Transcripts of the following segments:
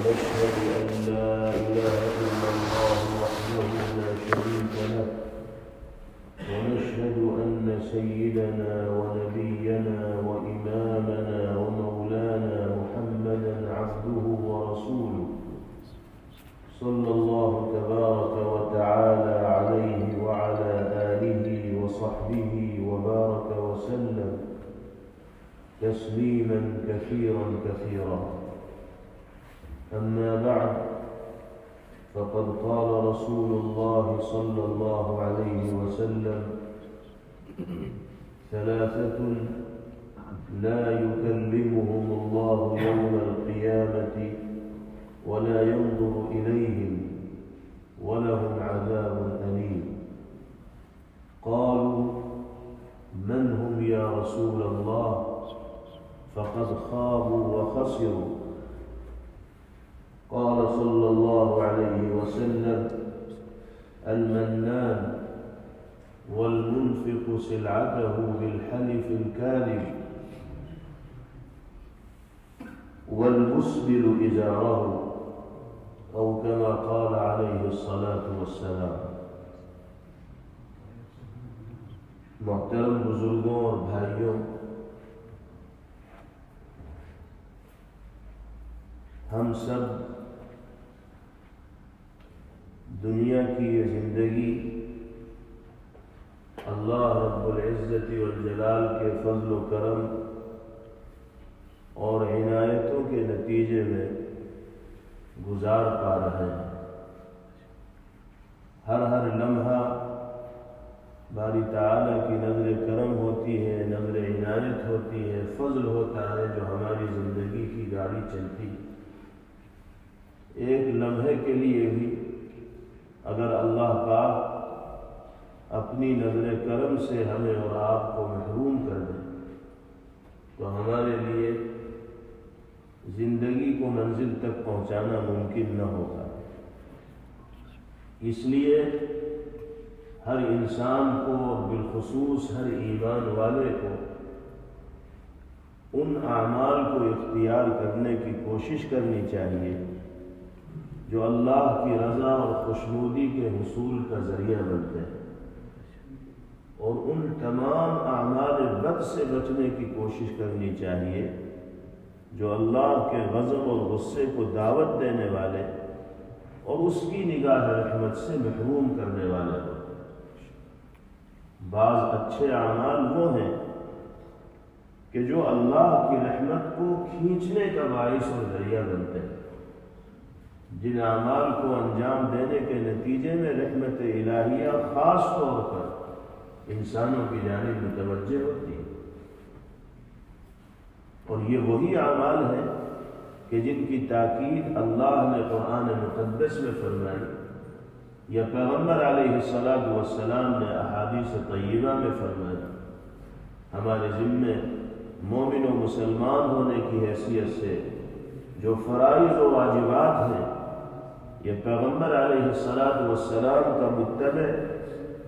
ونشهد أن لا إله إلا الله وحده لا شريك له ونشهد أن سيدنا ونبينا وإمامنا ومولانا محمدا عبده ورسوله صلى الله تبارك وتعالى عليه وعلى آله وصحبه وبارك وسلم تسليما كثيرا كثيرا. أما بعد، فقد قال رسول الله صلى الله عليه وسلم: ثلاثة لا يكلمهم الله يوم القيامة ولا ينظر إليهم ولهم عذاب أليم. قالوا: من هم يا رسول الله؟ فقد خابوا وخسروا. قال صلى الله عليه وسلم: المنان والمنفق سلعته بالحلف الكاذب والمسبل إزاره، أو كما قال عليه الصلاة والسلام. محترم بزرگوں اور بھائیوں، ہم سب دنیا کی یہ زندگی اللہ رب العزت والجلال کے فضل و کرم اور عنایتوں کے نتیجے میں گزار پا رہے ہیں۔ ہر لمحہ باری تعالیٰ کی نظر کرم ہوتی ہے، نظر عنایت ہوتی ہے، فضل ہوتا ہے جو ہماری زندگی کی گاڑی چلتی ہے۔ ایک لمحے کے لیے بھی اگر اللہ پاک اپنی نظر کرم سے ہمیں اور آپ کو محروم کر دے تو ہمارے لیے زندگی کو منزل تک پہنچانا ممکن نہ ہوگا۔ اس لیے ہر انسان کو اور بالخصوص ہر ایمان والے کو ان اعمال کو اختیار کرنے کی کوشش کرنی چاہیے جو اللہ کی رضا اور خوشنودی کے حصول کا ذریعہ بنتے ہیں، اور ان تمام اعمال بد سے بچنے کی کوشش کرنی چاہیے جو اللہ کے غضب اور غصے کو دعوت دینے والے اور اس کی نگاہ رحمت سے محروم کرنے والے ہوتے ہیں۔ بعض اچھے اعمال وہ ہیں کہ جو اللہ کی رحمت کو کھینچنے کا باعث اور ذریعہ بنتے ہیں، جن اعمال کو انجام دینے کے نتیجے میں رحمت الہیہ خاص طور پر انسانوں کی جانب متوجہ ہوتی ہے، اور یہ وہی اعمال ہیں کہ جن کی تاکید اللہ نے قرآن مقدس میں فرمائی یا پیغمبر علیہ السلام نے احادیث طیبہ میں فرمائی۔ ہمارے ذمے مومن و مسلمان ہونے کی حیثیت سے جو فرائض و واجبات ہیں، یہ پیغمبر علیہ السلام کا متبع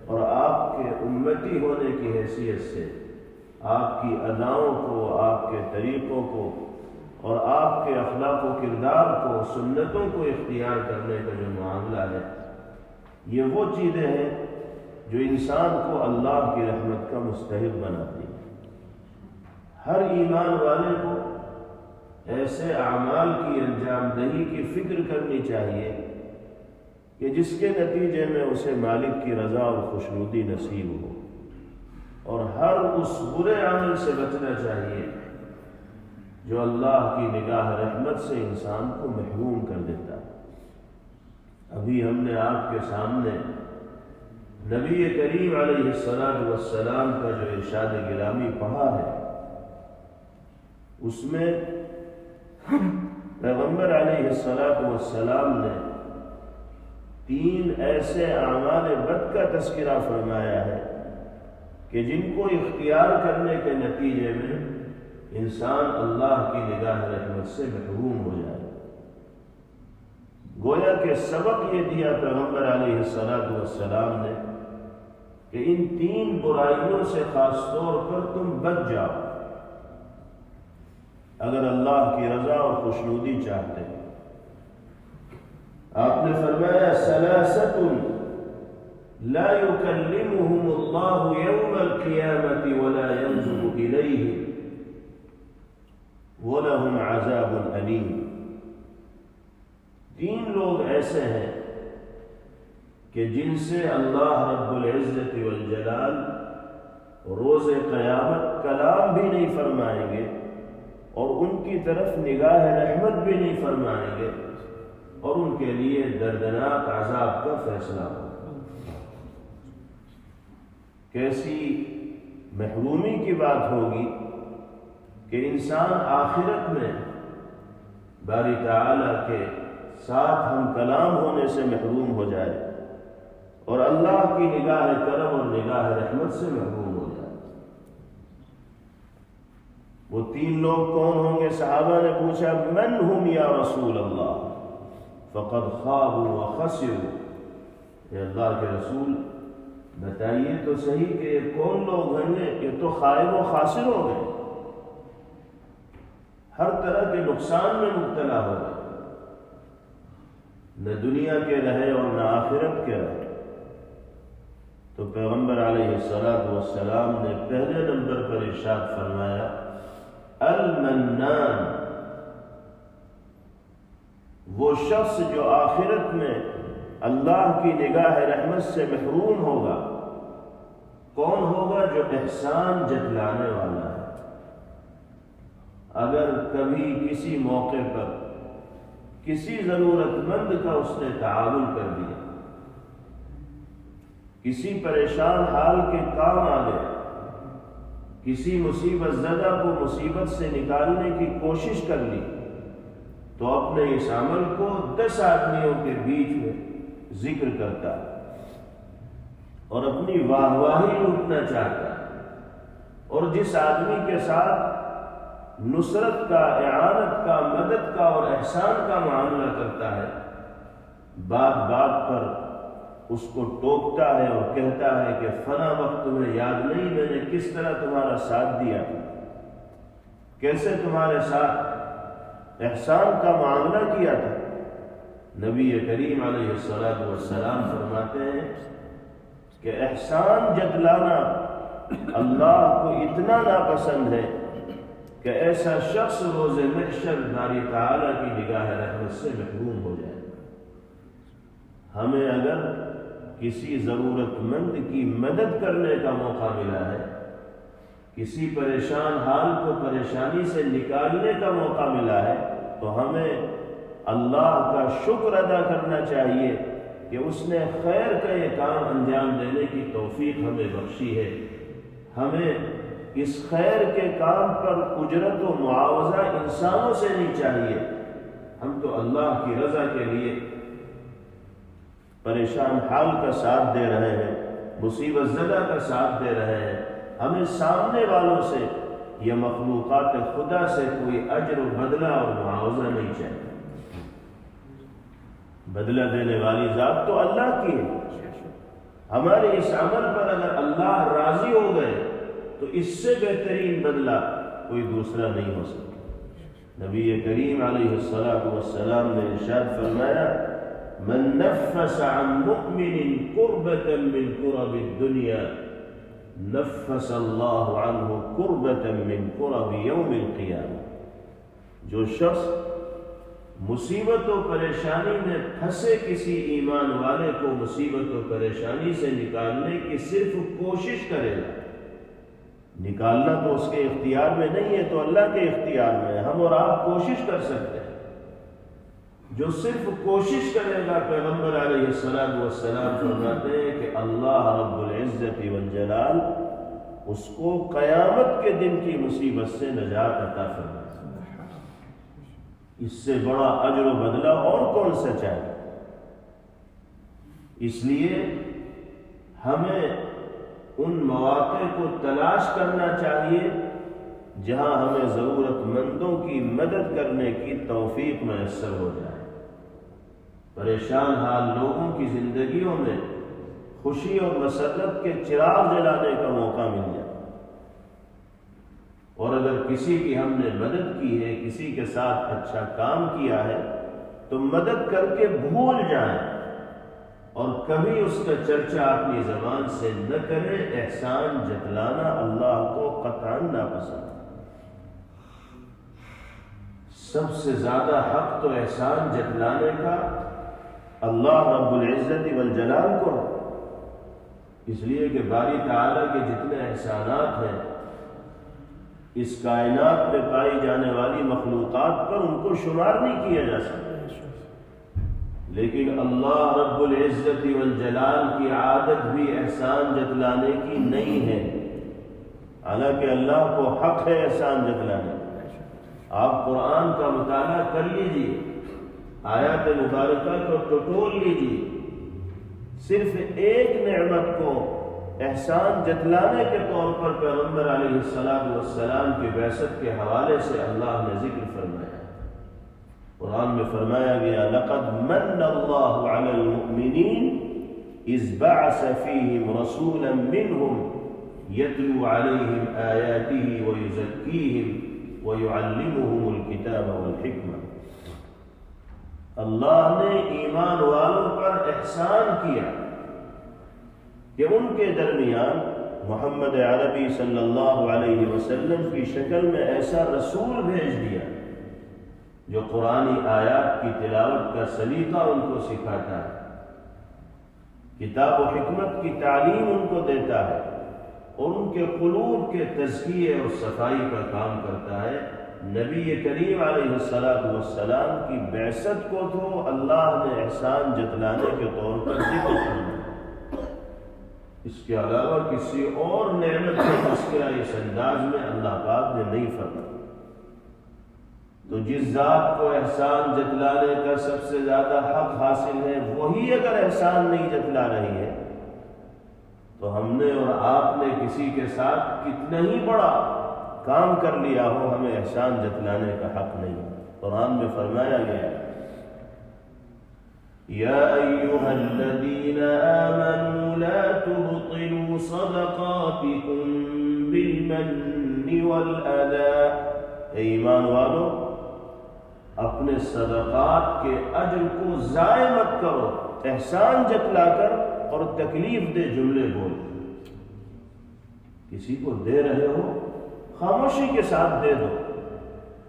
اور آپ کے امتی ہونے کی حیثیت سے آپ کی اداؤں کو، آپ کے طریقوں کو اور آپ کے اخلاق و کردار کو، سنتوں کو اختیار کرنے کا جو معاملہ ہے، یہ وہ چیزیں ہیں جو انسان کو اللہ کی رحمت کا مستحق بناتی ہیں۔ ہر ایمان والے کو ایسے اعمال کی انجام دہی کی فکر کرنی چاہیے کہ جس کے نتیجے میں اسے مالک کی رضا اور خوشنودی نصیب ہو، اور ہر اس برے عمل سے بچنا چاہیے جو اللہ کی نگاہ رحمت سے انسان کو محروم کر دیتا ہے۔ ابھی ہم نے آپ کے سامنے نبی کریم علیہ السلام کا جو ارشاد گرامی پڑھا ہے، اس میں پیغمبر علیہ السلام نے 3 ایسے اعمال بد کا تذکرہ فرمایا ہے کہ جن کو اختیار کرنے کے نتیجے میں انسان اللہ کی نگاہ رحمت سے محروم ہو جائے۔ گویا کہ سبق یہ دیا پیغمبر علیہ السلام نے کہ ان 3 برائیوں سے خاص طور پر تم بچ جاؤ اگر اللہ کی رضا اور خوشنودی چاہتے ہیں۔ لا يكلمهم الله يوم القيامة ولا ينظر إليهم وَلَهُمْ عَذَابٌ أَلِيمٌ۔ 3 لوگ ایسے ہیں کہ جن سے اللہ رب العزت والجلال روز قیامت کلام بھی نہیں فرمائیں گے اور ان کی طرف نگاہ رحمت بھی نہیں فرمائیں گے، اور ان کے لیے دردناک عذاب کا فیصلہ ہوگا۔ کیسی محرومی کی بات ہوگی کہ انسان آخرت میں باری تعالیٰ کے ساتھ ہم کلام ہونے سے محروم ہو جائے اور اللہ کی نگاہ کرم اور نگاہ رحمت سے محروم ہو جائے۔ وہ 3 لوگ کون ہوں گے؟ صحابہ نے پوچھا من ہم یا رسول اللہ؟ فقد خابوا وخسروا۔ اے اللہ کے رسول بتائیے تو صحیح کہ یہ کون لوگ ہیں گے؟ یہ تو خائب و خاسر ہو گئے، ہر طرح کے نقصان میں مبتلا ہو گئے، نہ دنیا کے رہے اور نہ آخرت کے رہے۔ تو پیغمبر علیہ السلام نے پہلے نمبر پر ارشاد فرمایا المنان، وہ شخص جو آخرت میں اللہ کی نگاہ رحمت سے محروم ہوگا، کون ہوگا؟ جو احسان جتلانے والا ہے۔ اگر کبھی کسی موقع پر کسی ضرورت مند کا اس نے تعاون کر دیا، کسی پریشان حال کے کام آ گئے، کسی مصیبت زدہ کو مصیبت سے نکالنے کی کوشش کر لی، تو اپنے اس عمل کو 10 آدمیوں کے بیچ میں ذکر کرتا ہے اور اپنی واہ واہی لوٹنا چاہتا ہے، اور جس آدمی کے ساتھ نصرت کا، اعانت کا، مدد کا اور احسان کا معاملہ کرتا ہے، بات بات پر اس کو ٹوکتا ہے اور کہتا ہے کہ فلاں وقت تمہیں یاد نہیں میں نے کس طرح تمہارا ساتھ دیا تھا، کیسے تمہارے ساتھ احسان کا معاملہ کیا تھا۔ نبی کریم علیہ السلام فرماتے ہیں کہ احسان جتلانا اللہ کو اتنا ناپسند ہے کہ ایسا شخص روز محشر باری تعالیٰ کی نگاہ رحمت سے محروم ہو جائے۔ ہمیں اگر کسی ضرورت مند کی مدد کرنے کا موقع ملا ہے، کسی پریشان حال کو پریشانی سے نکالنے کا موقع ملا ہے، تو ہمیں اللہ کا شکر ادا کرنا چاہیے کہ اس نے خیر کا یہ کام انجام دینے کی توفیق ہمیں بخشی ہے۔ ہمیں اس خیر کے کام پر اجرت و معاوضہ انسانوں سے نہیں چاہیے، ہم تو اللہ کی رضا کے لیے پریشان حال کا ساتھ دے رہے ہیں، مصیبت زدہ کا ساتھ دے رہے ہیں۔ ہمیں سامنے والوں سے یا مخلوقات خدا سے کوئی اجر و بدلہ اور معاوضہ نہیں چاہیے۔ بدلہ دینے والی ذات تو اللہ کی ہے، ہمارے اس عمل پر اگر اللہ راضی ہو گئے تو اس سے بہترین بدلہ کوئی دوسرا نہیں ہو سکتا۔ نبی کریم علیہ السلام نے ارشاد فرمایا من نفس عن مؤمن كربة من كرب الدنيا نفس اللہ عنہ کربة من کرب یوم القیامہ، جو شخص مصیبت و پریشانی میں پھنسے کسی ایمان والے کو مصیبت و پریشانی سے نکالنے کی صرف کوشش کرے گا، نکالنا تو اس کے اختیار میں نہیں ہے، تو اللہ کے اختیار میں ہے، ہم اور آپ کوشش کر سکتے ہیں، جو صرف کوشش کرے گا پیغمبر علیہ السلام فرماتے ہیں کہ اللہ رب العزت والجلال اس کو قیامت کے دن کی مصیبت سے نجات عطا فرمائے۔ اس سے بڑا اجر و بدلہ اور کون سا چاہیے؟ اس لیے ہمیں ان مواقع کو تلاش کرنا چاہیے جہاں ہمیں ضرورت مندوں کی مدد کرنے کی توفیق میسر ہو جائے، پریشان حال لوگوں کی زندگیوں میں خوشی اور مسرت کے چراغ جلانے کا موقع مل جائے، اور اگر کسی کی ہم نے مدد کی ہے، کسی کے ساتھ اچھا کام کیا ہے، تو مدد کر کے بھول جائیں اور کبھی اس کا چرچا اپنی زبان سے نہ کرے۔ احسان جتلانا اللہ کو قطعاً ناپسند۔ سب سے زیادہ حق تو احسان جتلانے کا اللہ رب العزت والجلال کو ہے، اس لیے کہ باری تعالیٰ کے جتنے احسانات ہیں اس کائنات میں پائی جانے والی مخلوقات پر ان کو شمار نہیں کیا جا سکتا، لیکن اللہ رب العزت والجلال کی عادت بھی احسان جتلانے کی نہیں ہے، حالانکہ اللہ کو حق ہے احسان جتلانے۔ آپ قرآن کا مطالعہ کر لیجیے، آیات مبارکہ کو ٹٹول لیجیے، صرف ایک نعمت کو احسان جتلانے کے طور پر پیغمبر علیہ السلام کی بعثت کے حوالے سے اللہ نے ذکر فرمایا۔ قرآن میں فرمایا گیا لَقَدْ مَنَّ اللَّهُ عَلَى الْمُؤْمِنِينَ إِذْ بَعَثَ فِيهِمْ رَسُولًا مِّنْهُمْ يَتْلُو عَلَيْهِمْ آيَاتِهِ وَيُزَكِّيهِمْ وَيُعَلِّمُهُمُ الْكِتَابَ وَالْحِكْمَةَ۔ اللہ نے ایمان والوں پر احسان کیا کہ ان کے درمیان محمد عربی صلی اللہ علیہ وسلم کی شکل میں ایسا رسول بھیج دیا جو قرآنی آیات کی تلاوت کا سلیقہ ان کو سکھاتا ہے، کتاب و حکمت کی تعلیم ان کو دیتا ہے، اور ان کے قلوب کے تزکیے اور صفائی کا کام کرتا ہے۔ نبی کریم علیہ السلام کی بعثت کو تو اللہ نے احسان جتلانے کے طور پر ذکر کرنا، اس کے علاوہ کسی اور نعمت کا تذکرہ اس انداز میں اللہ پاک نے نہیں فرمایا۔ تو جس ذات کو احسان جتلانے کا سب سے زیادہ حق حاصل ہے، وہی اگر احسان نہیں جتلا رہی ہے تو ہم نے اور آپ نے کسی کے ساتھ کتنا ہی بڑا کام کر لیا ہو، ہمیں احسان جتلانے کا حق نہیں۔ قرآن میں فرمایا گیا یا ایھا الذین آمنوا لا تبطلوا صدقاتکم بالمن والأذى، اے ایمان والو اپنے صدقات کے اجر کو ضائع مت کرو، احسان جتلا کر اور تکلیف دہ جملے بول۔ کسی کو دے رہے ہو خاموشی کے ساتھ دے دو،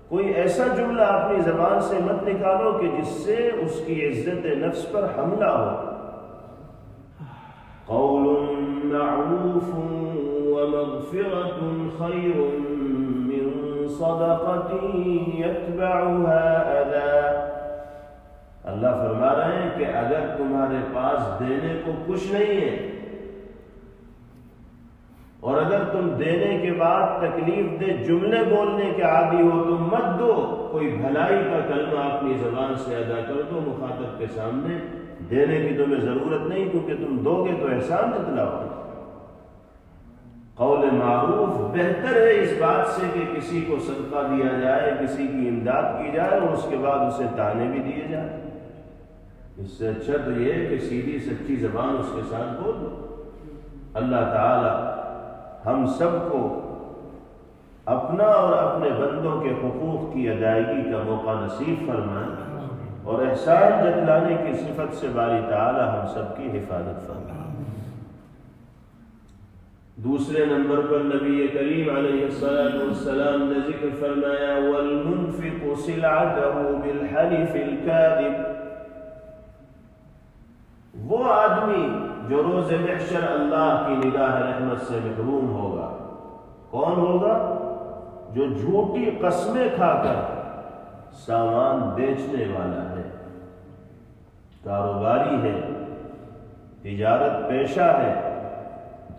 کوئی ایسا جملہ اپنی زبان سے مت نکالو کہ جس سے اس کی عزت نفس پر حملہ ہو۔ قول معروف ومغفرۃ خیر من صدقۃ یتبعها اذی۔ اللہ فرما رہے ہیں کہ اگر تمہارے پاس دینے کو کچھ نہیں ہے اور اگر تم دینے کے بعد تکلیف دہ جملے بولنے کے عادی ہو تو مت دو، کوئی بھلائی کا کلمہ اپنی زبان سے ادا کر دو مخاطب کے سامنے۔ دینے کی تمہیں ضرورت نہیں، کیونکہ تم دو گے تو احسان جتلاؤ گے۔ قول معروف بہتر ہے اس بات سے کہ کسی کو صدقہ دیا جائے، کسی کی امداد کی جائے اور اس کے بعد اسے تانے بھی دیے جائیں۔ اس سے اچھا تو یہ ہے کہ سیدھی سچی زبان اس کے ساتھ بول دو۔ اللہ تعالی ہم سب کو اپنا اور اپنے بندوں کے حقوق کی ادائیگی کا موقع نصیب فرمائے اور احسان جتلانے کی صفت سے باری تعالی ہم سب کی حفاظت فرمائے۔ دوسرے نمبر پر نبی کریم علیہ السلام نے ذکر فرمایا وَالْمُنْفِقُ سِلْعَتَهُ بِالْحَلِفِ الْكَاذِبِ، وہ آدمی جو روز محشر اللہ کی نگاہ رحمت سے محروم ہوگا، کون ہوگا؟ جو جھوٹی قسمیں کھا کر سامان بیچنے والا ہے، کاروباری ہے، تجارت پیشہ ہے،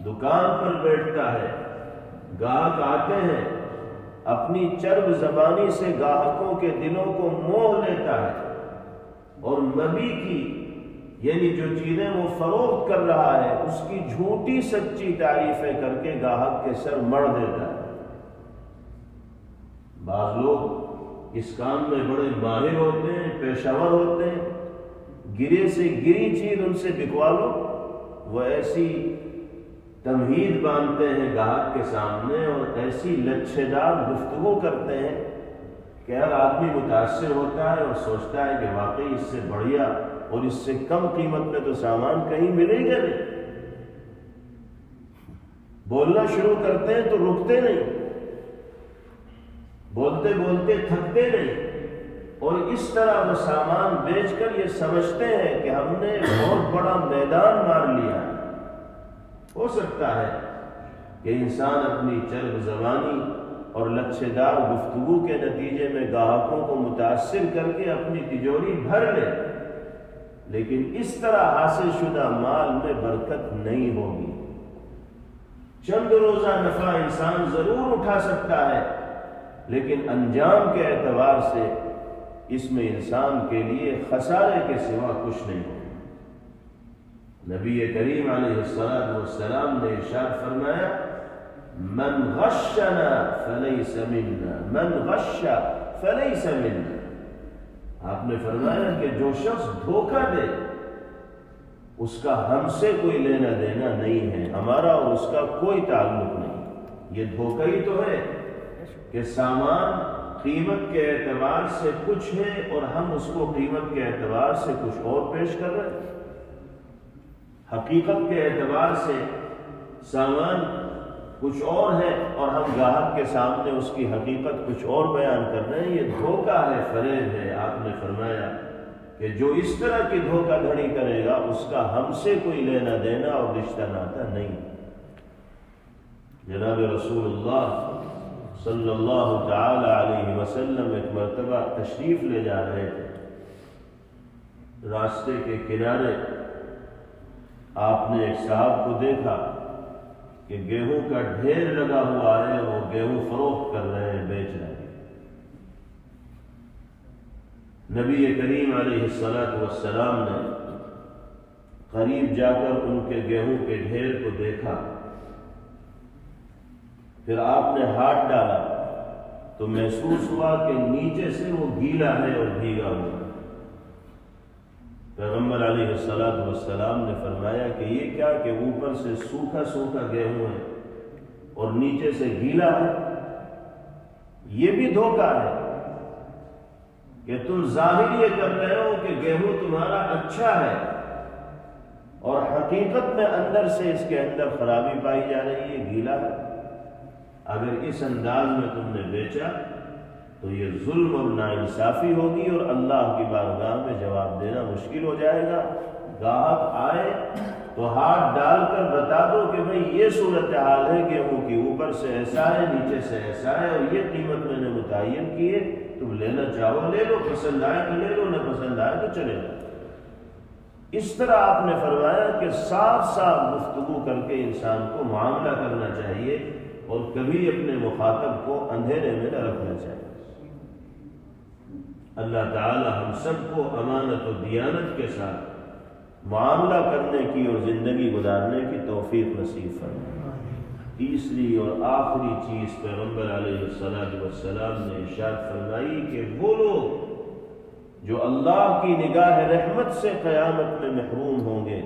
دکان پر بیٹھتا ہے، گاہک آتے ہیں، اپنی چرب زبانی سے گاہکوں کے دلوں کو موہ لیتا ہے اور نبی کی یعنی جو چیزیں وہ فروخت کر رہا ہے اس کی جھوٹی سچی تعریفیں کر کے گاہک کے سر مڑ دیتا ہے۔ بعض لوگ اس کام میں بڑے ماہر ہوتے ہیں، پیشہ ور ہوتے ہیں، گرے سے گری چیز ان سے بکوا لو، وہ ایسی تمہید باندھتے ہیں گاہک کے سامنے اور ایسی لچھے دار گفتگو کرتے ہیں کہ ہر آدمی متاثر ہوتا ہے اور سوچتا ہے کہ واقعی اس سے بڑھیا اور اس سے کم قیمت میں تو سامان کہیں ملے گا نہیں۔ بولنا شروع کرتے ہیں تو رکتے نہیں، بولتے بولتے تھکتے نہیں، اور اس طرح وہ سامان بیچ کر یہ سمجھتے ہیں کہ ہم نے بہت بڑا میدان مار لیا۔ ہو سکتا ہے کہ انسان اپنی چرب زبانی اور لچھے دار گفتگو کے نتیجے میں گاہکوں کو متاثر کر کے اپنی تجوری بھر لے، لیکن اس طرح حاصل شدہ مال میں برکت نہیں ہوگی۔ چند روزہ نفع انسان ضرور اٹھا سکتا ہے، لیکن انجام کے اعتبار سے اس میں انسان کے لیے خسارے کے سوا کچھ نہیں ہوگا۔ نبی کریم علیہ السلام نے ارشاد فرمایا، من غشنا فلیس منا، من غش فلیس منا۔ آپ نے فرمایا کہ جو شخص دھوکہ دے اس کا ہم سے کوئی لینا دینا نہیں ہے، ہمارا اور اس کا کوئی تعلق نہیں۔ یہ دھوکہ ہی تو ہے کہ سامان قیمت کے اعتبار سے کچھ ہے اور ہم اس کو قیمت کے اعتبار سے کچھ اور پیش کر رہے ہیں۔ حقیقت کے اعتبار سے سامان کچھ اور ہے اور ہم گاہک کے سامنے اس کی حقیقت کچھ اور بیان کر رہے ہیں۔ یہ دھوکہ ہے، فریب ہے۔ آپ نے فرمایا کہ جو اس طرح کی دھوکہ دھڑی کرے گا اس کا ہم سے کوئی لینا دینا اور رشتہ ناتا نہیں۔ جناب رسول اللہ صلی اللہ تعالی علیہ وسلم ایک مرتبہ تشریف لے جا رہے تھے، راستے کے کنارے آپ نے ایک صاحب کو دیکھا کہ گیہوں کا ڈھیر لگا ہوا ہے، وہ گیہوں فروخت کر رہے ہیں، بیچ رہے ہیں۔ نبی کریم علیہ السلام نے قریب جا کر ان کے گیہوں کے ڈھیر کو دیکھا، پھر آپ نے ہاتھ ڈالا تو محسوس ہوا کہ نیچے سے وہ گیلا ہے اور بھیگا ہوا۔ پیغمبر علیہ السلام نے فرمایا کہ یہ کیا کہ اوپر سے سوکھا سوکھا گیہوں ہے اور نیچے سے گیلا ہے۔ یہ بھی دھوکہ ہے کہ تم ظاہر یہ کر رہے ہو کہ گیہوں تمہارا اچھا ہے اور حقیقت میں اندر سے اس کے اندر خرابی پائی جا رہی ہے، گیلا ہے۔ اگر اس انداز میں تم نے بیچا تو یہ ظلم اور ناانصافی ہوگی اور اللہ کی بارگاہ میں جواب دینا مشکل ہو جائے گا۔ گاہک آئے تو ہاتھ ڈال کر بتا دو کہ بھئی یہ صورتحال ہے، گیہوں کی اوپر سے ایسا ہے، نیچے سے ایسا ہے، اور یہ قیمت میں نے متعین کی ہے، تم لینا چاہو لے لو، پسند آئے تو لے لو، نہ پسند آئے تو چلے جاؤ۔ اس طرح آپ نے فرمایا کہ صاف صاف گفتگو کر کے انسان کو معاملہ کرنا چاہیے اور کبھی اپنے مخاطب کو اندھیرے میں نہ رکھنا چاہیے۔ اللہ تعالی ہم سب کو امانت و دیانت کے ساتھ معاملہ کرنے کی اور زندگی گزارنے کی توفیق نصیب فرمائے۔ تیسری اور آخری چیز پیغمبر علیہ السلام نے ارشاد فرمائی کہ وہ لوگ جو اللہ کی نگاہ رحمت سے قیامت میں محروم ہوں گے،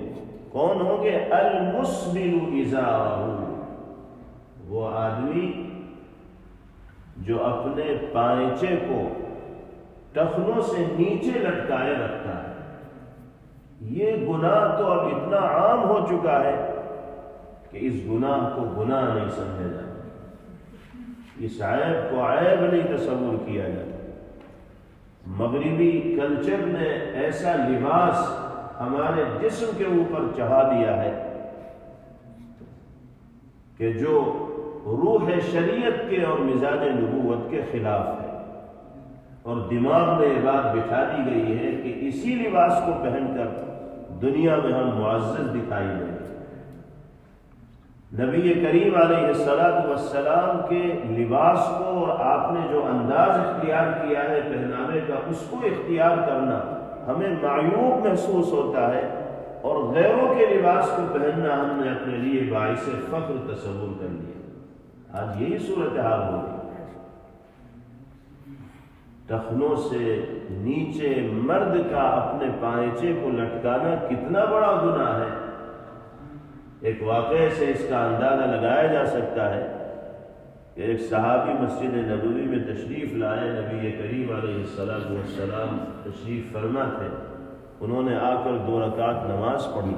کون ہوں گے؟ المسبل ازارہ، وہ آدمی جو اپنے پائچے کو ٹخنوں سے نیچے لٹکائے رکھتا ہے۔ یہ گناہ تو اب اتنا عام ہو چکا ہے کہ اس گناہ کو گناہ نہیں سمجھا جاتا، اس عیب کو عیب نہیں تصور کیا جاتا۔ مغربی کلچر نے ایسا لباس ہمارے جسم کے اوپر چڑھا دیا ہے کہ جو روح شریعت کے اور مزاج نبوت کے خلاف ہے، اور دماغ میں یہ بات بٹھا دی گئی ہے کہ اسی لباس کو پہن کر دنیا میں ہم معزز دکھائی دیں۔ نبی کریم علیہ السلام کے لباس کو اور آپ نے جو انداز اختیار کیا ہے پہناوے کا، اس کو اختیار کرنا ہمیں معیوب محسوس ہوتا ہے، اور غیروں کے لباس کو پہننا ہم نے اپنے لیے باعث فخر تصور کر لیا۔ آج یہی صورتحال ہو گئی۔ ٹخنوں سے نیچے مرد کا اپنے پائچے کو لٹکانا کتنا بڑا گناہ ہے۔ ایک واقعے سے اس کا اندازہ لگایا جا سکتا ہے کہ کہ ایک صحابی مسجد نبوی میں تشریف لائے، نبی کریم علیہ السلام تشریف فرما تھے، انہوں نے آ کر 2 رکعت نماز پڑھی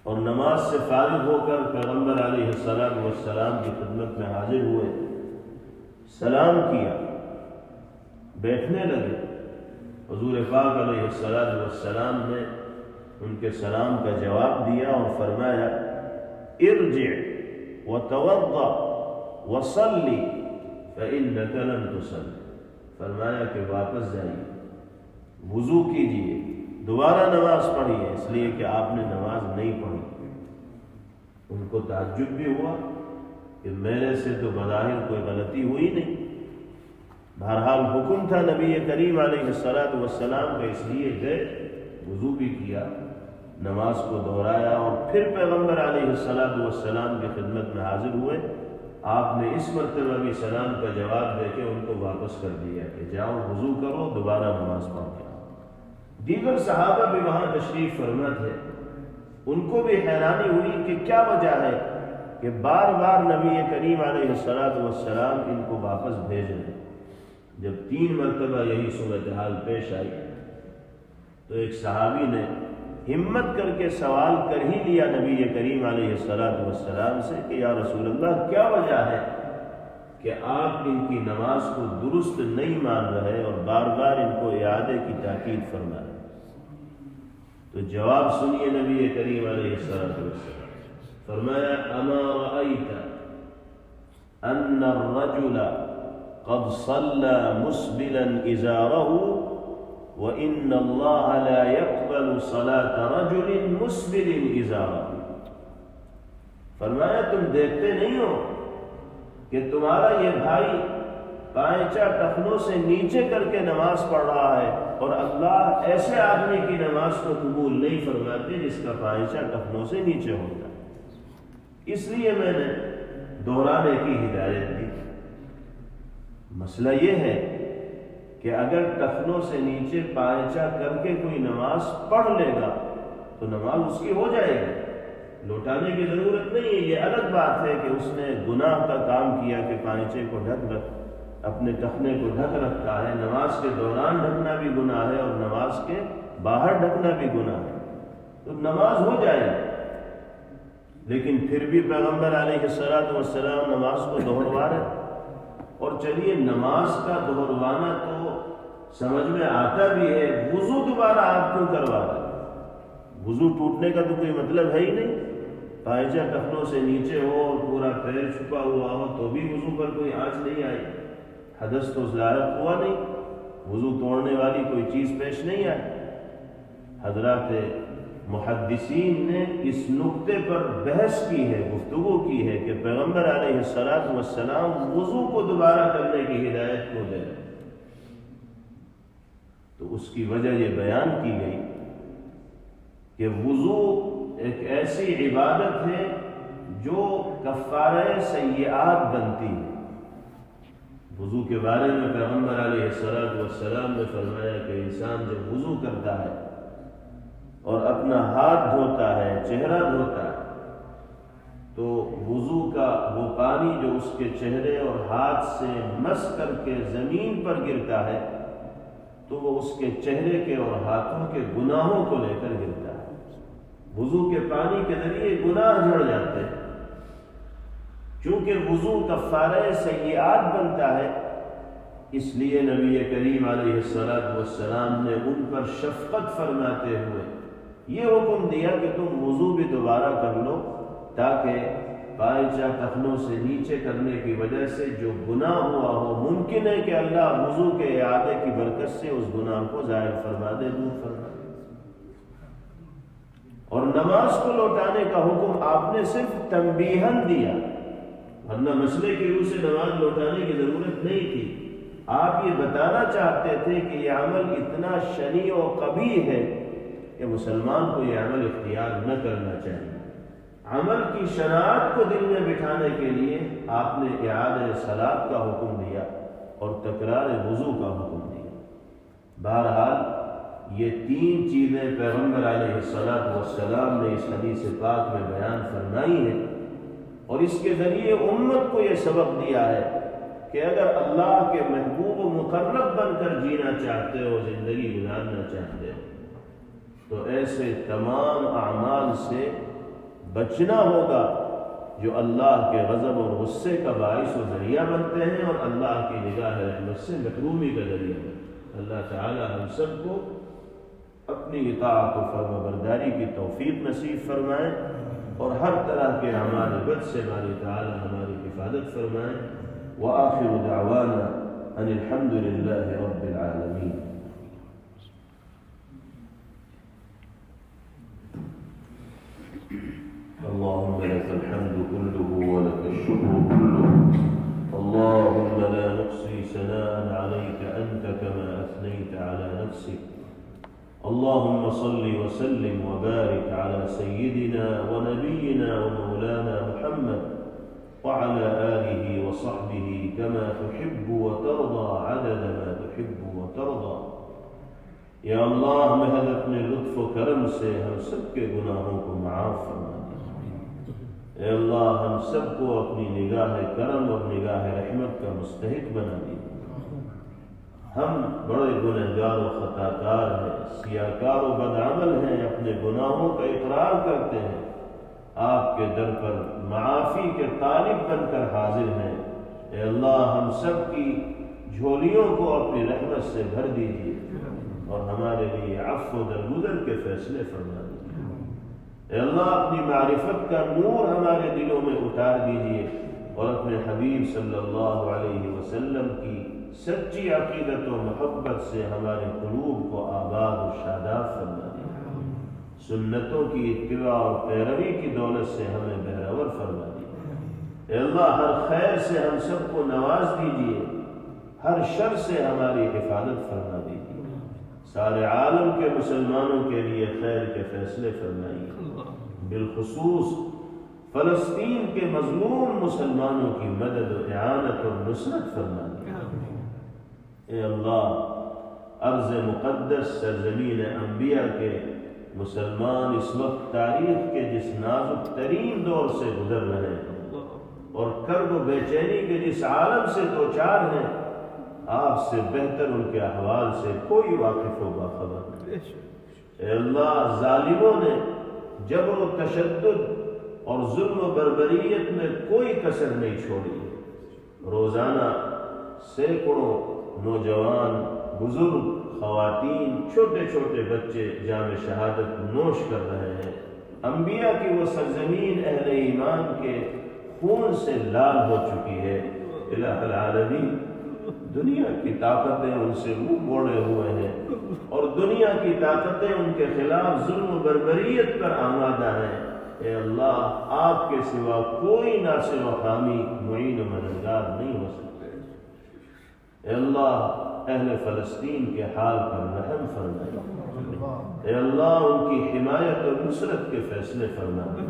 اور نماز سے فارغ ہو کر پیغمبر علیہ السلام کی خدمت میں حاضر ہوئے، سلام کیا، بیٹھنے لگے۔ حضور پاک علیہ السلام نے ان کے سلام کا جواب دیا اور فرمایا ارجع وتوضأ وصلی فإنک لم تصلی، فرمایا کہ واپس جائیے، وضو کیجیے، دوبارہ نماز پڑھیے، اس لیے کہ آپ نے نماز نہیں پڑھی۔ ان کو تعجب بھی ہوا کہ میرے سے تو بظاہر کوئی غلطی ہوئی نہیں، بہرحال حکم تھا نبی کریم علیہ السلام کا، اس لیے گئے، وضو بھی کیا، نماز کو دہرایا اور پھر پیغمبر علیہ السلام کی خدمت میں حاضر ہوئے۔ آپ نے اس مرتبہ بھی سلام کا جواب دے کے ان کو واپس کر دیا کہ جاؤ وضو کرو، دوبارہ نماز پڑھ کے آؤ۔ دیگر صحابہ بھی وہاں تشریف فرما تھے، ان کو بھی حیرانی ہوئی کہ کیا وجہ ہے کہ بار بار نبی کریم علیہ السلام ان کو واپس بھیج رہے ہیں۔ جب 3 مرتبہ یہی صورتحال پیش آئی تو ایک صحابی نے ہمت کر کے سوال کر ہی لیا نبی کریم علیہ السلام سے کہ یا رسول اللہ، کیا وجہ ہے کہ آپ ان کی نماز کو درست نہیں مان رہے اور بار بار ان کو اعادے کی تاکید فرما رہے؟ تو جواب سنیے نبی کریم علیہ السلام، فرمایا اما رأیت ان الرجل قد صلى مسبلا ازارہ وان اللہ لا يقبل صلاة رجل مسبل ازارہ، فرمایا تم دیکھتے نہیں ہو کہ تمہارا یہ بھائی پائچہ ٹخنوں سے نیچے کر کے نماز پڑھ رہا ہے اور اللہ ایسے آدمی کی نماز کو قبول نہیں فرماتے جس کا پائچہ ٹخنوں سے نیچے ہوتا ہے، اس لیے میں نے دہرانے کی ہدایت دی۔ مسئلہ یہ ہے کہ اگر ٹخنوں سے نیچے پائچہ کر کے کوئی نماز پڑھ لے گا تو نماز اس کی ہو جائے گی، لوٹانے کی ضرورت نہیں ہے۔ یہ الگ بات ہے کہ اس نے گناہ کا کام کیا کہ پائچے کو اپنے ٹخنے کو ڈھک رکھا ہے، نماز کے دوران ڈھکنا بھی گناہ ہے اور نماز کے باہر ڈھکنا بھی گناہ ہے، تو نماز ہو جائے گی۔ لیکن پھر بھی پیغمبر علیہ السلام نماز کو دہروا رہے، اور چلیے نماز کا دہروانا تو سمجھ میں آتا بھی ہے، وضو دوبارہ آپ کیوں کروا رہے؟ وضو ٹوٹنے کا تو کوئی مطلب ہے ہی نہیں، پائچہ ٹخنوں سے نیچے ہو اور پورا پیر چھپا ہوا ہو تو بھی وضو پر کوئی آنچ نہیں آئی، حدث تو ظاہر ہوا نہیں، وضو توڑنے والی کوئی چیز پیش نہیں آئی۔ حضرات محدثین نے اس نقطے پر بحث کی ہے، گفتگو کی ہے کہ پیغمبر علیہ السلام وضو کو دوبارہ کرنے کی ہدایت کو دے رہے، تو اس کی وجہ یہ بیان کی گئی کہ وضو ایک ایسی عبادت ہے جو کفارہ سیئات بنتی ہے۔ وضو کے بارے میں پیغمبر علیہ السلام نے فرمایا کہ انسان جب وضو کرتا ہے اور اپنا ہاتھ دھوتا ہے، چہرہ دھوتا ہے، تو وضو کا وہ پانی جو اس کے چہرے اور ہاتھ سے مس کر کے زمین پر گرتا ہے تو وہ اس کے چہرے کے اور ہاتھوں کے گناہوں کو لے کر گرتا ہے۔ وضو کے پانی کے ذریعے گناہ جھڑ جاتے ہیں، چونکہ وضو کفارہ سیئات بنتا ہے، اس لیے نبی کریم علیہ السلام نے ان پر شفقت فرماتے ہوئے یہ حکم دیا کہ تم وضو بھی دوبارہ کر لو تاکہ پائچہ ٹخنوں سے نیچے کرنے کی وجہ سے جو گناہ ہوا ہو، ممکن ہے کہ اللہ وضو کے اعادے کی برکت سے اس گناہ کو ظاہر فرما دے، دور فرما دے۔ اور نماز کو لوٹانے کا حکم آپ نے صرف تنبیہاً دیا، ورنہ مسئلے کی روح سے نماز لوٹانے کی ضرورت نہیں تھی۔ آپ یہ بتانا چاہتے تھے کہ یہ عمل اتنا شنیع و قبیح ہے کہ مسلمان کو یہ عمل اختیار نہ کرنا چاہیے۔ عمل کی شناعت کو دل میں بٹھانے کے لیے آپ نے اعادہ صلاۃ کا حکم دیا اور تکرار وضو کا حکم دیا۔ بہرحال یہ 3 چیزیں پیغمبر علیہ السلام نے اس حدیث پاک میں بیان فرمائی ہیں اور اس کے ذریعے امت کو یہ سبق دیا ہے کہ اگر اللہ کے محبوب و مقرب بن کر جینا چاہتے ہو، زندگی گزارنا چاہتے ہو، تو ایسے تمام اعمال سے بچنا ہوگا جو اللہ کے غضب اور غصے کا باعث و ذریعہ بنتے ہیں اور اللہ کی نگاہ رحمت سے محرومی کا ذریعہ بنتے ہیں۔ اللہ تعالی ہم سب کو اپنی اطاعت و فرمانبرداری کی توفیق نصیب فرمائیں اور ہر طرح کے اعمال بد سے باری تعالی ہماری حفاظت فرمائیں۔ وآخر دعوانا ان الحمد للہ رب العالمین۔ اللهم لك الحمد كله ولك الشكر كله، اللهم لا نحصي ثناء عليك أنت كما أثنيت على نفسك، اللهم صل وسلم وبارك على سيدنا ونبينا ومولانا محمد وعلى آله وصحبه كما تحب وترضى عدد ما تحب وترضى۔ یا اللہ محض اپنے لطف و کرم سے ہم سب کے گناہوں کو معاف فرما دے۔ اے اللہ ہم سب کو اپنی نگاہ کرم اور نگاہ رحمت کا مستحق بنا دیجیے۔ ہم بڑے گنہگار و خطا کار ہیں، سیاکار و بدعمل ہیں، اپنے گناہوں کا اقرار کرتے ہیں، آپ کے در پر معافی کے طالب بن کر حاضر ہیں۔ اے اللہ ہم سب کی جھولیوں کو اپنی رحمت سے بھر دیجیے اور ہمارے لیے عفو و درگزر کے فیصلے فرما دیجیے۔ اے اللہ اپنی معرفت کا نور ہمارے دلوں میں اتار دیجیے اور اپنے حبیب صلی اللہ علیہ وسلم کی سچی عقیدت و محبت سے ہمارے قلوب کو آباد و شاداب فرما دیجیے۔ سنتوں کی اتباع اور پیروی کی دولت سے ہمیں بہرور فرما دیجیے۔ اے اللہ ہر خیر سے ہم سب کو نواز دیجیے، ہر شر سے ہماری حفاظت فرما دیجیے۔ سارے عالم کے مسلمانوں کے لیے خیر کے فیصلے فرمائیے، بالخصوص فلسطین کے مظلوم مسلمانوں کی مدد و اعانت اور نصرت فرمائیے۔ اے اللہ ارض مقدس سرزمین انبیاء کے مسلمان اس وقت تاریخ کے جس نازک ترین دور سے گزر رہے ہیں اور کرب و بے چینی کے جس عالم سے دوچار ہیں، آپ سے بہتر ان کے احوال سے کوئی واقف و باخبر نہیں۔ اے اللہ ظالموں نے جبر و تشدد اور ظلم و بربریت میں کوئی کسر نہیں چھوڑی۔ روزانہ سینکڑوں نوجوان، بزرگ، خواتین، چھوٹے چھوٹے بچے جام شہادت نوش کر رہے ہیں۔ انبیاء کی وہ سرزمین اہل ایمان کے خون سے لال ہو چکی ہے۔ الہ العالمین دنیا کی طاقتیں ان سے منہ موڑے ہوئے ہیں اور دنیا کی طاقتیں ان کے خلاف ظلم و بربریت پر آمادہ ہیں۔ اے اللہ آپ کے سوا کوئی ناصر و حامی، معین و مددگار نہیں ہو سکتے۔ اے اللہ اہل فلسطین کے حال پر رحم فرمائے۔ اے اللہ ان کی حمایت اور نصرت کے فیصلے فرمائے۔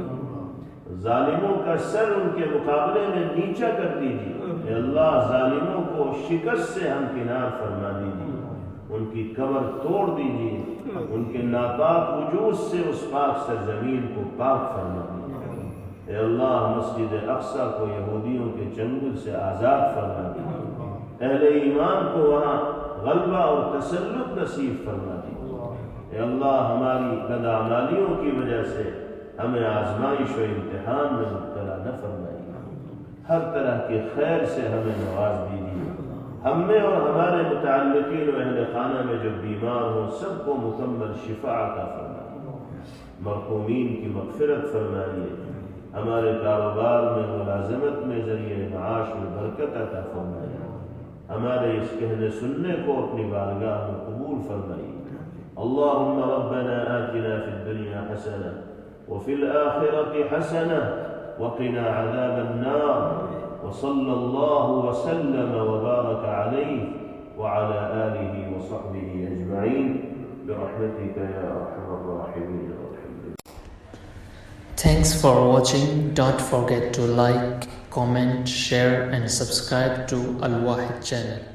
ظالموں کا سر ان کے مقابلے میں نیچا کر دیجیے۔ اے اللہ ظالموں کو شکست سے ہمکنار فرما دیجیے، ان کی کمر توڑ دیجیے، ان کے ناپاک وجود سے اس پاک سرزمین کو پاک فرما دیجیے۔ اے اللہ مسجد اقصی کو یہودیوں کے چنگل سے آزاد فرما دیجیے۔ اہل ایمان کو وہاں غلبہ اور تسلط نصیب فرما دیجیے۔ اے اللہ ہماری بدعمالیوں کی وجہ سے ہمیں آزمائش و امتحان میں مبتلا نہ فرمائیے، ہر طرح کے خیر سے ہمیں نواز دیجیے۔ ہم میں اور ہمارے متعلقین و اہل خانہ میں جو بیمار ہوں سب کو مکمل شفا عطا فرمائیے، مرحومین کی مغفرت فرمائیے، ہمارے کاروبار میں ملازمت میں ذریعہ معاش میں برکت عطا فرمائیے، ہمارے اس کہنے سننے کو اپنی بارگاہ میں قبول فرمائیے۔ اللہم ربنا آتنا فی الدنیا حسنہ وفی الآخرة حسنة وقنا عذاب النار وصلى الله وسلم وبارك عليه وعلى آله وصحبه أجمعين برحمتك يا أرحم الراحمين. Thanks for watching. Don't forget to like, comment, share and subscribe to Al Wahid channel.